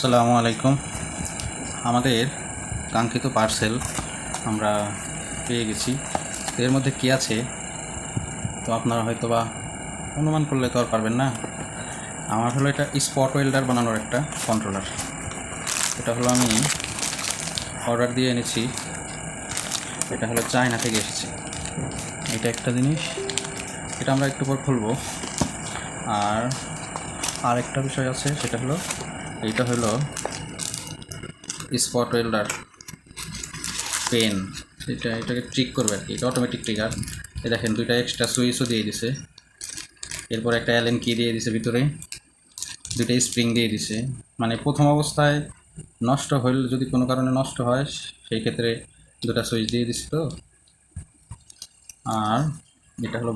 আসসালামু আলাইকুম। আমাদের কাঙ্ক্ষিত পার্সেল আমরা পেয়ে গেছি। এর মধ্যে কী আছে তো আপনারা হয়তো বা অনুমান করলে তো আর পারবেন না। আমার হলো এটা স্পট ওয়েল্ডার বানানোর একটা কন্ট্রোলার। এটা হলো আমি অর্ডার দিয়ে এনেছি, এটা হলো চায়না থেকে এসেছে। এটা একটা জিনিস, এটা আমরা একটু পর খুলবো। আর একটা বিষয় আছে, সেটা হলো এইটা হলো স্পট ওয়েল্ডার পেন। এটাকে ট্রিক করবে আর কি, এটা অটোমেটিক ট্রিগার। এ দেখেন দুইটা এক্সট্রা সুইচও দিয়ে দিছে, এরপর একটা অ্যালেন কি দিয়ে দিছে, ভিতরে দুইটা স্প্রিং দিয়ে দিছে। মানে প্রথম অবস্থায় নষ্ট হইল, যদি কোনো কারণে নষ্ট হয় সেই ক্ষেত্রে দুটা সুইচ দিয়ে দিছে। তো আর এটা হলো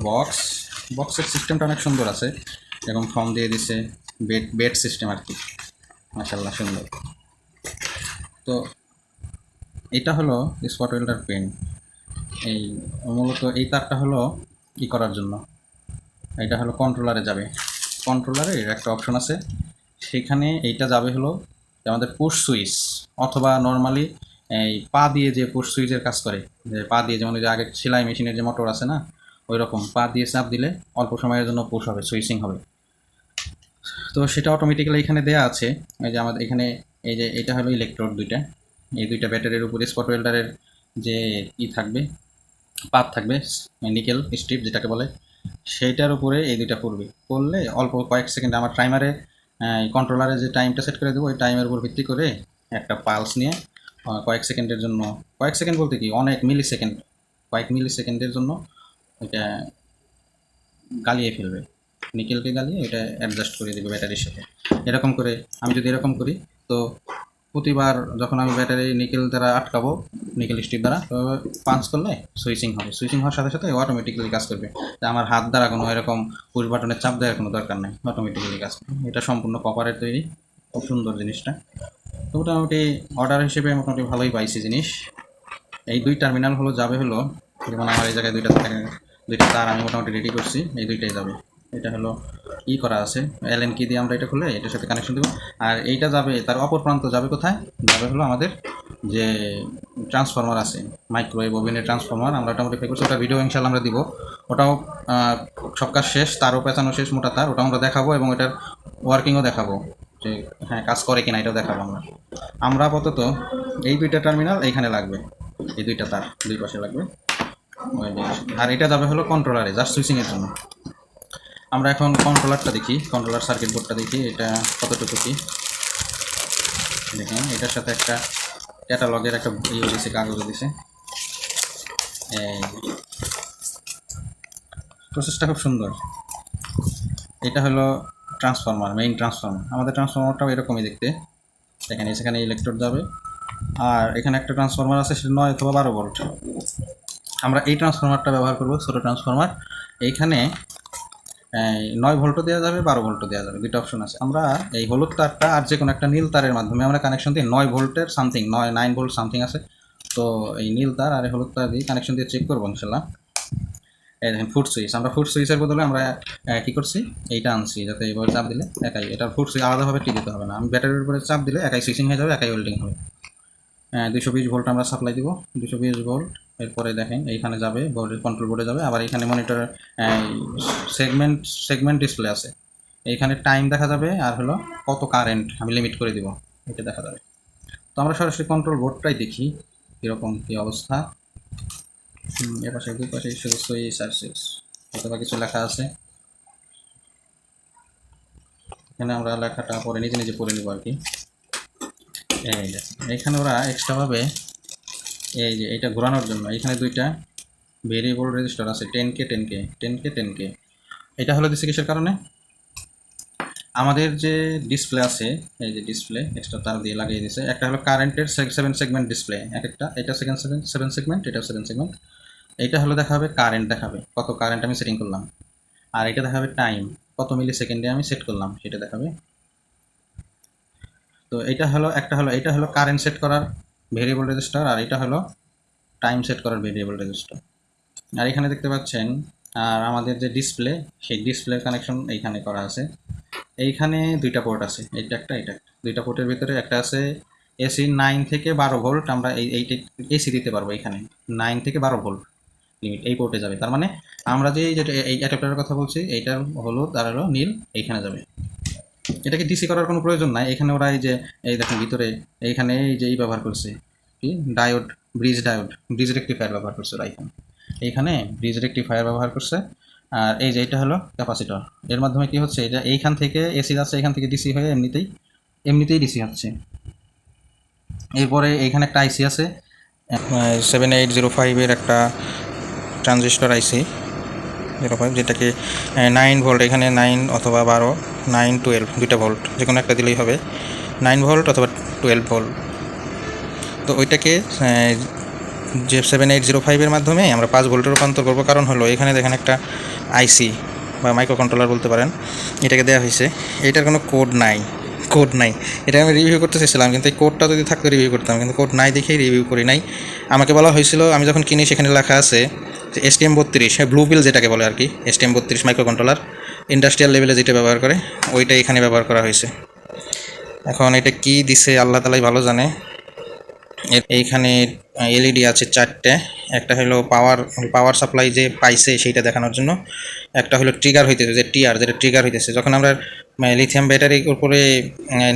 বক্সের সিস্টেমটা অনেক সুন্দর আছে, এরকম ফর্ম দিয়ে দিছে, বেড সিস্টেম আর কি, মাশাআল্লাহ সুন্দর। তো এটা হলো স্পট ওয়েল্ডার পেন। এই মূলত এই তারটা হলো করার জন্য, এটা হলো কন্ট্রোলারে যাবে। কন্ট্রোলারে একটা অপশন আছে, সেখানে এইটা যাবে হলো আমাদের পুশ সুইচ, অথবা নর্মালি এই পা দিয়ে যে পুশ সুইচের কাজ করে, যে পা দিয়ে, যেমন যে আগে সেলাই মেশিনের যে মোটর আছে না, ওই রকম পা দিয়ে চাপ দিলে অল্প সময়ের জন্য পুশ হবে, সুইচিং হবে। তো সেটা অটোমেটিক্যালি এখানে দেয়া আছে। এই যে আমাদের এখানে এই যে এটা হলো ইলেকট্রোড দুইটা, এই দুইটা ব্যাটারির উপরে স্পট ওয়েল্ডারের যে থাকবে, পাত থাকবে, নিকেল স্ট্রিপ যেটাকে বলে, সেইটার উপরে এই দুইটা পড়লে অল্প কয়েক সেকেন্ড আমার টাইমারে, কন্ট্রোলারে যে টাইমটা সেট করে দেবো, ওই টাইমের উপর ভিত্তি করে একটা পালস নিয়ে কয়েক সেকেন্ডের জন্য, কয়েক সেকেন্ড বলতে কি অনেক মিলি সেকেন্ড, কয়েক মিলি সেকেন্ডের জন্য এটা গালিয়ে ফেলবে, নিকেলকে গালিয়ে এটা অ্যাডজাস্ট করে দেবে ব্যাটারির সাথে। এরকম করে আমি যদি এরকম করি, তো প্রতিবার যখন আমি ব্যাটারি নিকেল দ্বারা আটকাবো, নিকেল স্টিপ দ্বারা পাঞ্চ করলে সুইচিং হবে, সুইচিং হওয়ার সাথে সাথে অটোমেটিক্যালি কাজ করবে। আমার হাত দ্বারা কোনো এরকম পুশ বাটনের চাপ দেওয়ার কোনো দরকার নেই, অটোমেটিক্যালি কাজ করবে। এটা সম্পূর্ণ কপারের তৈরি, খুব সুন্দর জিনিসটা। তো মোটামুটি অর্ডার হিসেবে মোটামুটি ভালোই পাইছি জিনিস। এই দুই টার্মিনাল হলো যাবে হলো, যেমন আমার এই জায়গায় দুইটা তার আমি মোটামুটি রেডি করছি, এই দুইটাই যাবে। এটা হলো করা আছে, এলএন কি দিয়ে আমরা এটা খুলে এটার সাথে কানেকশন দেবো। আর এইটা যাবে, তার অপর প্রান্ত যাবে কোথায়, যাবে হলো আমাদের যে ট্রান্সফরমার আছে, মাইক্রোওয়েভ ওভেনের ট্রান্সফরমার, আমরা ওটা মডিফাই করছি, ওটা ভিডিও ইনশাল্লাহ আমরা দিব। ওটাও সব কাজ শেষ, তারও পেঁচানো শেষ, মোটা তার, ওটাও আমরা দেখাবো এবং ওটার ওয়ার্কিংও দেখাবো, যে হ্যাঁ কাজ করে কিনা এটাও দেখাবো আমরা আপাতত এই দুইটা টার্মিনাল এইখানে লাগবে, এই দুইটা তার দুই পাশে লাগবে। আর এটা যাবে হলো কন্ট্রোলারে, জাস্ট সুইচিংয়ের জন্য। আমরা এখন কন্ট্রোলারটা দেখি, কন্ট্রোলার সার্কিট বোর্ডটা দেখি, এটা কতটুকু কি দেখেন। এটার সাথে একটা ক্যাটালগের একটা দিছে, কাগজও দিছে। এই প্রসেসটা খুব সুন্দর। এটা হলো ট্রান্সফরমার, মেইন ট্রান্সফরমার। আমাদের ট্রান্সফরমারটাও এরকমই দেখতে, দেখেন সেখানে ইলেকট্রোড যাবে, আর এখানে একটা ট্রান্সফরমার আছে, সেটা 9 অথবা 12 ভোল্ট। আমরা এই ট্রান্সফরমারটা ব্যবহার করব, ছোটো ট্রান্সফরমার। এইখানে 9 ভোল্টও দেওয়া যাবে, 12 ভোল্টও দেওয়া যাবে, দুটো অপশন আছে। আমরা এই হলুদ তারটা আর যে কোনো একটা নীল তারের মাধ্যমে আমরা কানেকশন দিই, 9 ভোল্টের সামথিং, 9 ভোল্ট সামথিং আছে। তো এই নীল তার আর এই হলুদ তার দিয়ে কানেকশন দিয়ে চেক করবো ইনশাল্লাহ। এই দেখেন ফুট সুইচ, আমরা ফুট সুইচের বদলে আমরা কী করছি, এইটা আনছি, যাতে এইভাবে চাপ দিলে একাই, এটা ফুট সুইচ আলাদাভাবে দিতে হবে না, আমি ব্যাটারির উপরে চাপ দিলে একাই সুইচিং হয়ে যাবে, একাই ওয়েল্ডিং হবে। 220 ভোল্ট আমরা সাপ্লাই দিব, 220 ভোল্ট। এরপরে দেখেন এইখানে যাবে, বোর্ডের কন্ট্রোল বোর্ডে যাবে। আবার এখানে মনিটর সেগমেন্ট ডিসপ্লে আছে, এইখানে টাইম দেখা যাবে, আর হলো কত কারেন্ট আমি লিমিট করে দিব, এটা দেখা যাবে। তো আমরা সরাসরি কন্ট্রোল বোর্ডটাই দেখি কীরকম কী অবস্থা। এ পাশে দুই পাশে শুধু সুইচ আর সুইচ, অথবা কিছু লেখা আছে, এখানে আমরা লেখাটা পরে নিজে নিজে পড়ে নিব আর কি। এইখানে ওরা এক্সট্রাভাবে এই যে এটা ঘোরানোর জন্য এখানে দুইটা ভেরিয়েবল রেজিস্টার আছে, 10K 10K 10K 10K। এটা হলো দিচ্ছে কিসের কারণে, আমাদের যে ডিসপ্লে আছে, এই যে ডিসপ্লে এক্সট্রা তার দিয়ে লাগিয়ে দিয়েছে। একটা হলো কারেন্টের 7 সেগমেন্ট ডিসপ্লে, এক একটা, এটা 7 সেগমেন্ট, এটাও 7 সেগমেন্ট। এইটা হলো দেখাবে কারেন্ট, দেখাবে কত কারেন্ট আমি সেটিং করলাম, আর এটা দেখাবে টাইম, কত মিলি সেকেন্ডে আমি সেট করলাম সেটা দেখাবে। তো এটা হলো একটা, হলো এটা হলো কারেন্ট সেট করার ভেরিয়েবল রেজিস্টার, আর এটা হলো টাইম সেট করার ভেরিয়েবল রেজিস্টার। আর এখানে দেখতে পাচ্ছেন, আর আমাদের যে ডিসপ্লে, সেই ডিসপ্লে কানেকশন এইখানে করা আছে। এইখানে দুইটা পোর্ট আছে, এইটা একটা এটা একটা। দুইটা পোর্টের ভিতরে একটা আছে এসি 9 থেকে 12 ভোল্ট, আমরা এইটা এসি দিতে পারবো এখানে 9 থেকে 12 ভোল্ট লিমিট এই পোর্টে যাবে। তার মানে আমরা যে যেটা এই অ্যাডাপ্টারের কথা বলছি এইটার হলুদ আর হলো নীল এইখানে যাবে। এটাকে ডিসি করার কোনো প্রয়োজন নাই। এখানে ওরা এই যে এই দেখেন ভিতরে এইখানে এই যে ব্যবহার করছে কি ডায়োড, ব্রিজ রেক্টিফায়ার ব্যবহার করছে ওরা এইখানে ব্রিজ রেক্টিফায়ার ব্যবহার করছে। আর এই যে এটা হলো ক্যাপাসিটর, এর মাধ্যমে কি হচ্ছে এটা এইখান থেকে এসি যাচ্ছে, এখান থেকে ডিসি হয়ে এমনিতেই ডিসি হচ্ছে। এরপরে এইখানে একটা আইসি আছে 7805-এর একটা ট্রানজিস্টর আইসি 05, যেটাকে 9 ভোল্ট, এখানে 9 অথবা 12, 9, 12 দুইটা ভোল্ট যে কোনো একটা দিলেই হবে, 9 ভোল্ট অথবা 12 ভোল্ট। তো ওইটাকে যে 7805-এর মাধ্যমে আমরা 5 ভোল্টে রূপান্তর করবো। কারণ হলো এখানে দেখেন একটা আইসি বা মাইক্রো কন্ট্রোলার বলতে পারেন, এটাকে দেওয়া হয়েছে, এটার কোনো কোড নাই। এটা আমি রিভিউ করতে চেয়েছিলাম, কিন্তু এই কোডটা যদি থাকতো রিভিউ করতাম, কিন্তু কোড নাই দেখেই রিভিউ করি নাই। আমাকে বলা হয়েছিল, আমি যখন কিনি সেখানে লেখা আছে যে STM32, হ্যাঁ ব্লু পিল যেটাকে বলে আর কি, STM32 মাইক্রো কন্ট্রোলার ইন্ডাস্ট্রিয়াল লেভেলে যেটা ব্যবহার করে ওইটা এখানে ব্যবহার করা হয়েছে। এখন এটা কি দিছে আল্লাহ তালাই ভালো জানে। এইখানে এলইডি আছে 4টে, একটা হলো পাওয়ার সাপ্লাই যে পাইছে সেইটা দেখানোর জন্য, একটা হলো ট্রিগার হইতেছে যে টিআর, যেটা ট্রিগার হইতেছে যখন আমরা লিথিয়াম ব্যাটারির উপরে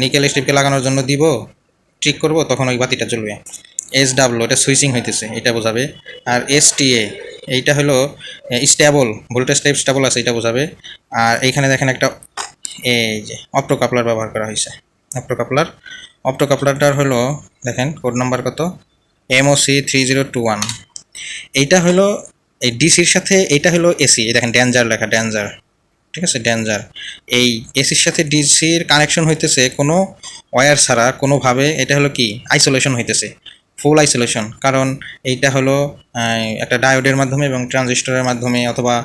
নিকেল স্ট্রিপকে লাগানোর জন্য দিব, ট্রিক করব, তখন ওই বাতিটা জ্বলবে। SW এটা সুইচিং হইতেছে, এটা বোঝাবে। আর STA এইটা হলো স্টেবল, ভোল্টেজ টাইপ স্টেবল আছে, এটা বোঝাবে। আর এইখানে দেখেন একটা এই যে অপ্টোকাপলার ব্যবহার করা হয়েছে, অপ্টোকাপলারটার হলো দেখেন কোড নাম্বার কত, MOC3021। এইটা হলো এই ডিসির সাথে, এইটা হলো এসি, দেখেন ডেঞ্জার লেখা, ডেঞ্জার, ঠিক আছে, ডেঞ্জার। এই এসির সাথে ডিসির কানেকশন হইতেছে কোনো ওয়্যার ছাড়া কোনোভাবে, এটা হলো কি আইসোলেশন হইতেছে, ফুল আইসোলেশন। কারণ এইটা হলো একটা ডায়োডের মাধ্যমে এবং ট্রানজিস্টরের মাধ্যমে, অথবা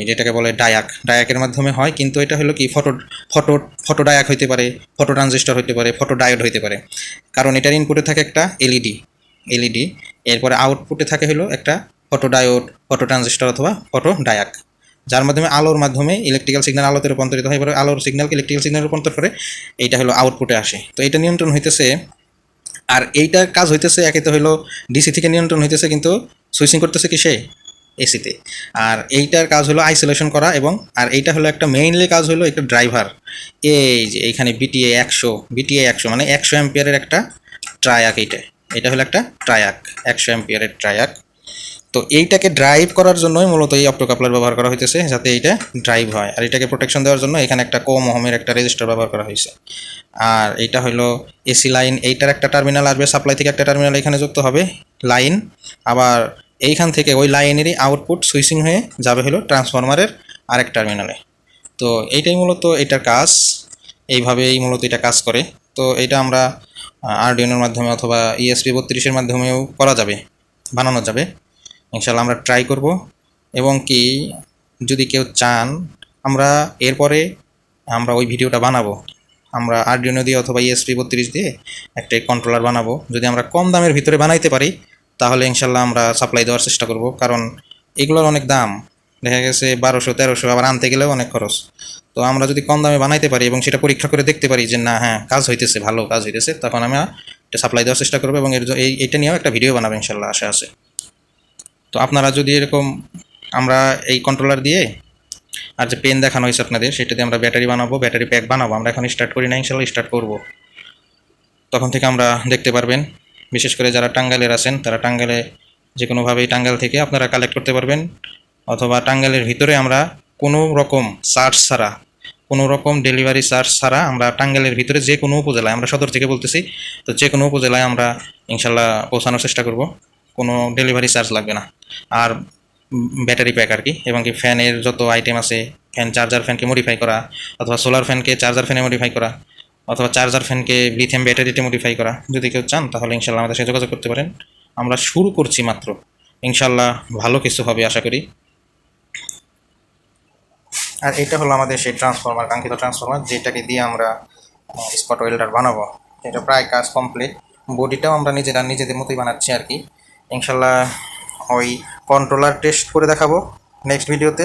যেটাকে বলে ডায়াকের মাধ্যমে হয়, কিন্তু এটা হলো কি ফটো ডায়াক হইতে পারে, ফটো ট্রানজিস্টর হইতে পারে, ফটো ডায়োড হইতে পারে। কারণ এটার ইনপুটে থাকে একটা এলইডি, এরপরে আউটপুটে থাকে হলো একটা ফটো ডায়োড, ফটো ট্রানজিস্টর অথবা ফটো ডায়াক, যার মাধ্যমে আলোর মাধ্যমে ইলেকট্রিক্যাল সিগন্যাল আলোতে রূপান্তরিত হয়, এবার আলোর সিগন্যালকে ইলেকট্রিক্যাল সিগন্যাল রূপান্তর করে এইটা হলো আউটপুটে আসে। তো এটা নিয়ন্ত্রণ হইতেছে, আর এইটার কাজ হইতেছে একে তো হলো ডিসি থেকে নিয়ন্ত্রণ হইতেছে, কিন্তু সুইচিং করতেছে কিসে, এসিতে। আর এইটার কাজ হলো আইসোলেশন করা, এবং আর এইটা হলো একটা মেইনলি কাজ হলো একটা ড্রাইভার। এই যে এইখানে বিটিএ 100 মানে 100 অ্যাম্পিয়ারের একটা ট্রায়াক, এটা হলো একটা ট্রায়াক, 100 অ্যাম্পিয়ারের ট্রায়াক। তো এইটাকে ড্রাইভ করার জন্যই মূলত এই অপ্টোকাপলার ব্যবহার করা হইতেছে, যাতে এইটা ড্রাইভ হয়। আর এটাকে প্রোটেকশন দেওয়ার জন্য এখানে একটা কম ওহমের একটা রেজিস্টার ব্যবহার করা হয়েছে। আর এইটা হলো এসি লাইন, এইটার একটা টার্মিনাল আসবে, সাপ্লাই থেকে একটা টার্মিনাল এখানে যুক্ত হবে লাইন, আবার এইখান থেকে ওই লাইনেরই আউটপুট সুইচিং হয়ে যাবে হলো ট্রান্সফরমারের আরেক টার্মিনালে। তো এইটাই মূলত এটার কাজ, এইভাবেই মূলত এটা কাজ করে। তো এটা আমরা আরডিনোর মাধ্যমে অথবা ESP32-এর মাধ্যমেও করা যাবে, বানানো যাবে ইনশাল্লাহ। আমরা ট্রাই করব, এবং কি যদি কেউ চান এরপরে আমরা ওই ভিডিওটা বানাবো, আমরা আরডিনো দিয়ে অথবা ESP32 দিয়ে একটা কন্ট্রোলার বানাবো। যদি আমরা কম দামের ভিতরে বানাইতে পারি তাহলে ইনশাল্লাহ আমরা সাপ্লাই দেওয়ার চেষ্টা করব, কারণ এগুলোর অনেক দাম, দেখা গেছে 1200-1300, আবার আনতে গেলেও অনেক খরচ। তো আমরা যদি কম দামে বানাইতে পারি এবং সেটা পরীক্ষা করে দেখতে পারি যে না হ্যাঁ কাজ হইতেছে, ভালো কাজ হইতেছে, তখন আমরা এটা সাপ্লাই দেওয়ার চেষ্টা করবো, এবং এইটা নিয়েও একটা ভিডিও বানাবো ইনশাল্লাহ, আশা আছে। তো আপনারা যদি এরকম, আমরা এই কন্ট্রোলার দিয়ে আর যে পেন দেখানো হয়েছে আপনাদের, সেটা দিয়ে আমরা ব্যাটারি বানাবো, ব্যাটারি প্যাক বানাবো। আমরা এখন স্টার্ট করি না, ইনশাল্লাহ স্টার্ট করব, তখন থেকে আমরা দেখতে পারবেন। বিশেষ করে যারা টাঙ্গাইলের আছেন, তারা টাঙ্গাইলে যে কোনোভাবেই টাঙ্গাইল থেকে আপনারা কালেক্ট করতে পারবেন, অথবা টাঙ্গাইলের ভিতরে আমরা কোনো রকম চার্জ ছাড়া, কোনো রকম ডেলিভারি চার্জ ছাড়া আমরা টাঙ্গাইলের ভিতরে যে কোনো উপজেলায়, আমরা সদর থেকে বলতেছি, তো যে কোনো উপজেলায় আমরা ইনশাল্লাহ পৌঁছানোর চেষ্টা করব, কোনো ডেলিভারি চার্জ লাগবে না। আর ব্যাটারি প্যাক আর কি, এবং কি ফ্যানের যত আইটেম আছে, চার্জার ফ্যানকে মডিফাই করা, অথবা সোলার ফ্যানকে চার্জার ফ্যানে মডিফাই করা, অথবা চার্জার ফ্যানকে লিথিয়াম ব্যাটারিতে মডিফাই করা, যদি কেউ চান তাহলে ইনশাল্লাহ আমাদের সাথে যোগাযোগ করতে পারেন। আমরা শুরু করছি মাত্র, ইনশাল্লাহ ভালো কিছু হবে আশা করি। আর এটা হলো আমাদের সেই ট্রান্সফরমার, কাঙ্ক্ষিত ট্রান্সফরমার, যেটাকে দিয়ে আমরা স্পট ওয়েল্ডার বানাবো। এটা প্রায় কাজ কমপ্লিট, বডিটাও আমরা নিজেদের মতোই বানাচ্ছি আর কি। ইনশাল্লাহ ওই কন্ট্রোলার টেস্ট করে দেখাবো নেক্সট ভিডিওতে,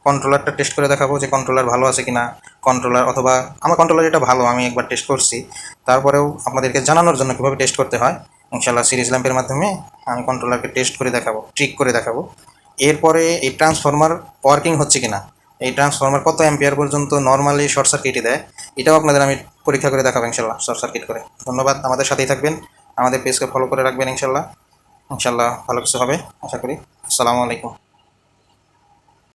কন্ট্রোলারটা টেস্ট করে দেখাবো যে কন্ট্রোলার ভালো আছে কিনা, কন্ট্রোলার, অথবা আমার কন্ট্রোলার এটা ভালো, আমি একবার টেস্ট করছি, তারপরেও আপনাদেরকে জানানোর জন্য কীভাবে টেস্ট করতে হয় ইনশাল্লাহ সিরিজ ল্যাম্পের মাধ্যমে আমি কন্ট্রোলারকে টেস্ট করে দেখাবো, ট্রিক করে দেখাবো। এরপরে এই ট্রান্সফরমার ওয়ার্কিং হচ্ছে কিনা, এই ট্রান্সফরমার কত অ্যাম্পিয়ার পর্যন্ত নর্মালি শর্ট সার্কিটই দেয়, এটাও আপনাদের আমি পরীক্ষা করে দেখাবো ইনশাল্লাহ শর্ট সার্কিট করে। ধন্যবাদ, আমাদের সাথেই থাকবেন, আমাদের পেজকে ফলো করে রাখবেন ইনশাল্লাহ। ইনশাল্লাহ ভালো কিছু হবে আশা করি। আসসালামু আলাইকুম।